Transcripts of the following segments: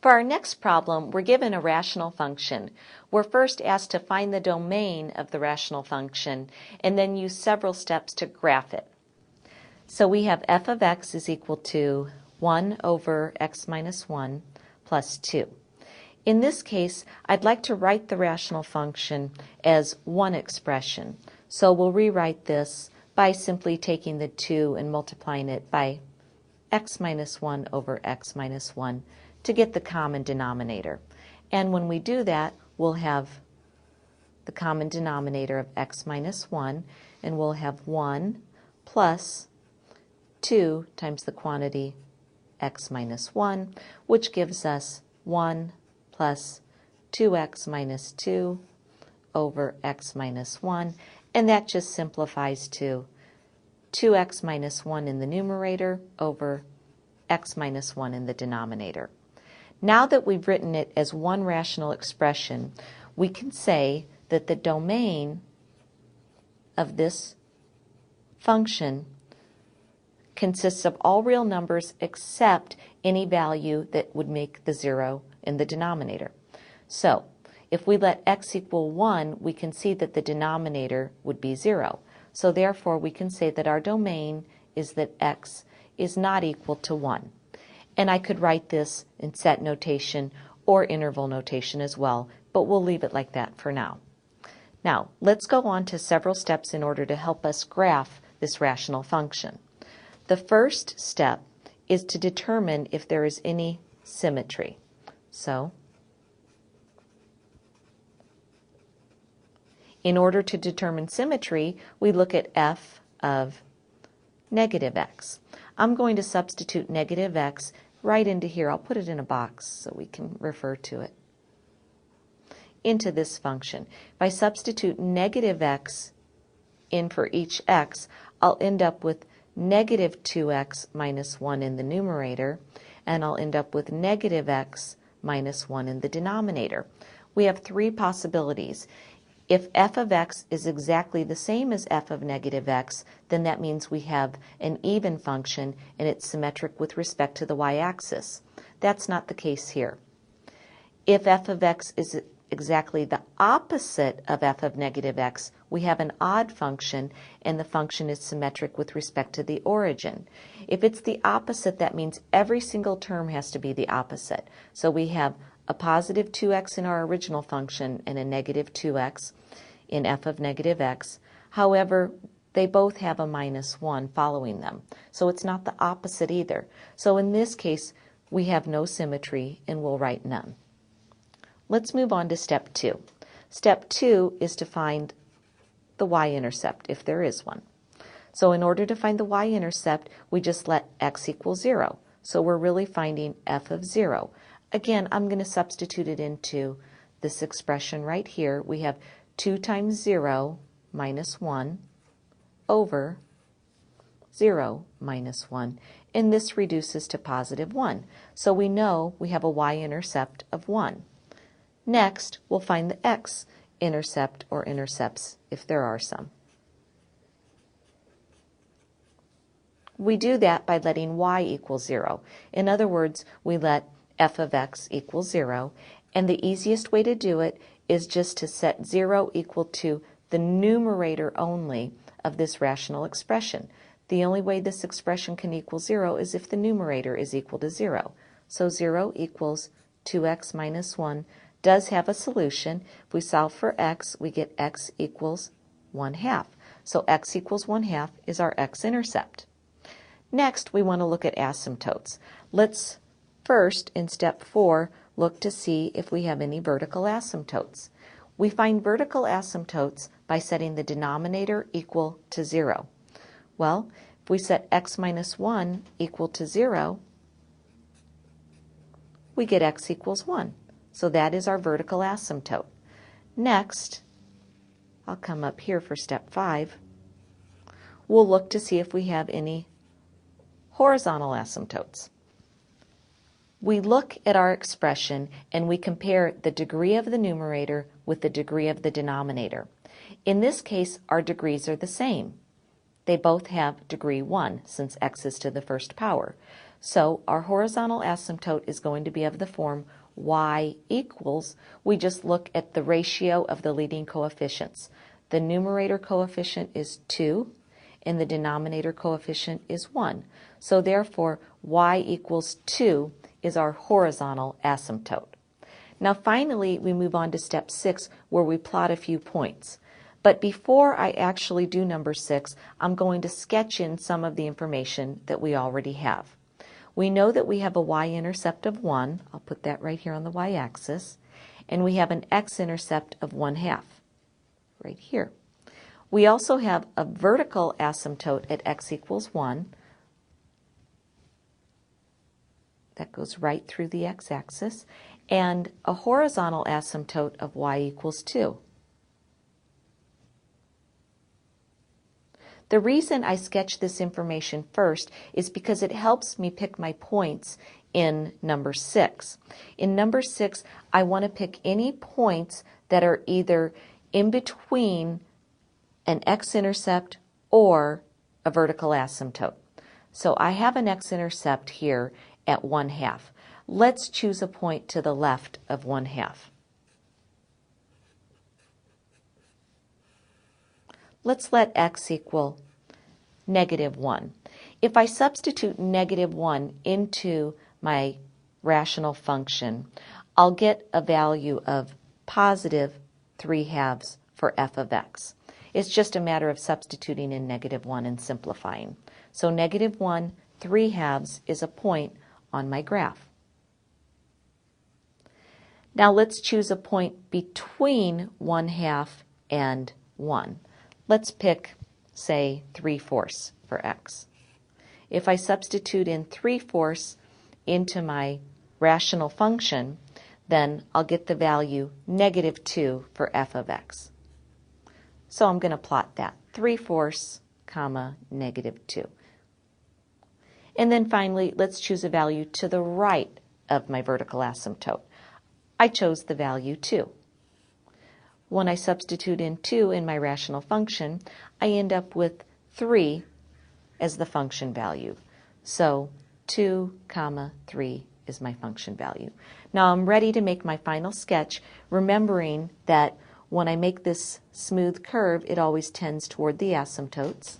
For our next problem, we're given a rational function. We're first asked to find the domain of the rational function and then use several steps to graph it. So we have f of x is equal to 1 over x minus 1 plus 2. In this case, I'd like to write the rational function as one expression. So we'll rewrite this by simply taking the 2 and multiplying it by x minus 1 over x minus 1 to get the common denominator. And when we do that, we'll have the common denominator of x minus 1, and we'll have 1 plus 2 times the quantity x minus 1, which gives us 1 plus 2x minus 2 over x minus 1, and that just simplifies to 2x minus 1 in the numerator over x minus 1 in the denominator. Now that we've written it as one rational expression, we can say that the domain of this function consists of all real numbers except any value that would make the 0 in the denominator. So if we let x equal 1, we can see that the denominator would be 0. So therefore we can say that our domain is that x is not equal to 1. And I could write this in set notation or interval notation as well, but we'll leave it like that for now. Now, let's go on to several steps in order to help us graph this rational function. The first step is to determine if there is any symmetry. So, in order to determine symmetry, we look at f of negative x. I'm going to substitute negative x right into here. I'll put it in a box so we can refer to it. Into this function. If I substitute negative x in for each x, I'll end up with negative 2x minus 1 in the numerator, and I'll end up with negative x minus 1 in the denominator. We have three possibilities. If f of x is exactly the same as f of negative x, then that means we have an even function and it's symmetric with respect to the y-axis. That's not the case here. If f of x is exactly the opposite of f of negative x, we have an odd function and the function is symmetric with respect to the origin. If it's the opposite, that means every single term has to be the opposite. So we have a positive 2x in our original function and a negative 2x in f of negative x. However, they both have a minus 1 following them. So it's not the opposite either. So in this case, we have no symmetry and we'll write none. Let's move on to step 2. Step 2 is to find the y-intercept, if there is one. So in order to find the y-intercept, we just let x equal 0. So we're really finding f of 0. Again, I'm going to substitute it into this expression right here. We have 2 times 0 minus 1 over 0 minus 1. And this reduces to positive 1. So we know we have a y-intercept of 1. Next, we'll find the x-intercept or intercepts if there are some. We do that by letting y equal 0. In other words, we let f of x equal 0, and the easiest way to do it is just to set 0 equal to the numerator only of this rational expression. The only way this expression can equal 0 is if the numerator is equal to 0. So 0 equals 2x minus 1 does have a solution. If we solve for x, we get x equals 1/2. So x equals 1/2 is our x-intercept. Next, we want to look at asymptotes. Let's first, in step 4, look to see if we have any vertical asymptotes. We find vertical asymptotes by setting the denominator equal to 0. Well, if we set x minus 1 equal to 0, we get x equals 1. So that is our vertical asymptote. Next, I'll come up here for step 5. We'll look to see if we have any horizontal asymptotes. We look at our expression and we compare the degree of the numerator with the degree of the denominator. In this case, our degrees are the same. They both have degree 1 since x is to the first power. So our horizontal asymptote is going to be of the form y equals, we just look at the ratio of the leading coefficients. The numerator coefficient is 2 and the denominator coefficient is 1. So therefore y equals 2 is our horizontal asymptote. Now finally we move on to step 6 where we plot a few points. But before I actually do number 6, I'm going to sketch in some of the information that we already have. We know that we have a y-intercept of 1. I'll put that right here on the y-axis. And we have an x-intercept of 1/2 right here. We also have a vertical asymptote at x equals 1. That goes right through the x-axis. And a horizontal asymptote of y equals 2. The reason I sketch this information first is because it helps me pick my points in number 6. In number 6, I want to pick any points that are either in between an x-intercept or a vertical asymptote. So I have an x-intercept here at 1/2. Let's choose a point to the left of 1/2. Let's let x equal -1. If I substitute -1 into my rational function, I'll get a value of positive 3/2 for f of x. It's just a matter of substituting in -1 and simplifying. So -1 3/2 is a point on my graph. Now let's choose a point between 1/2 and 1. Let's pick, say, 3/4 for x. If I substitute in 3/4 into my rational function, then I'll get the value -2 for f of x. So I'm going to plot that, 3/4, comma, -2. And then finally, let's choose a value to the right of my vertical asymptote. I chose the value 2. When I substitute in 2 in my rational function, I end up with 3 as the function value. So 2, 3 is my function value. Now I'm ready to make my final sketch, remembering that when I make this smooth curve, it always tends toward the asymptotes.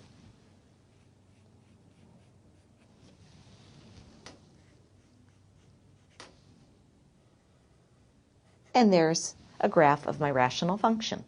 And there's a graph of my rational function.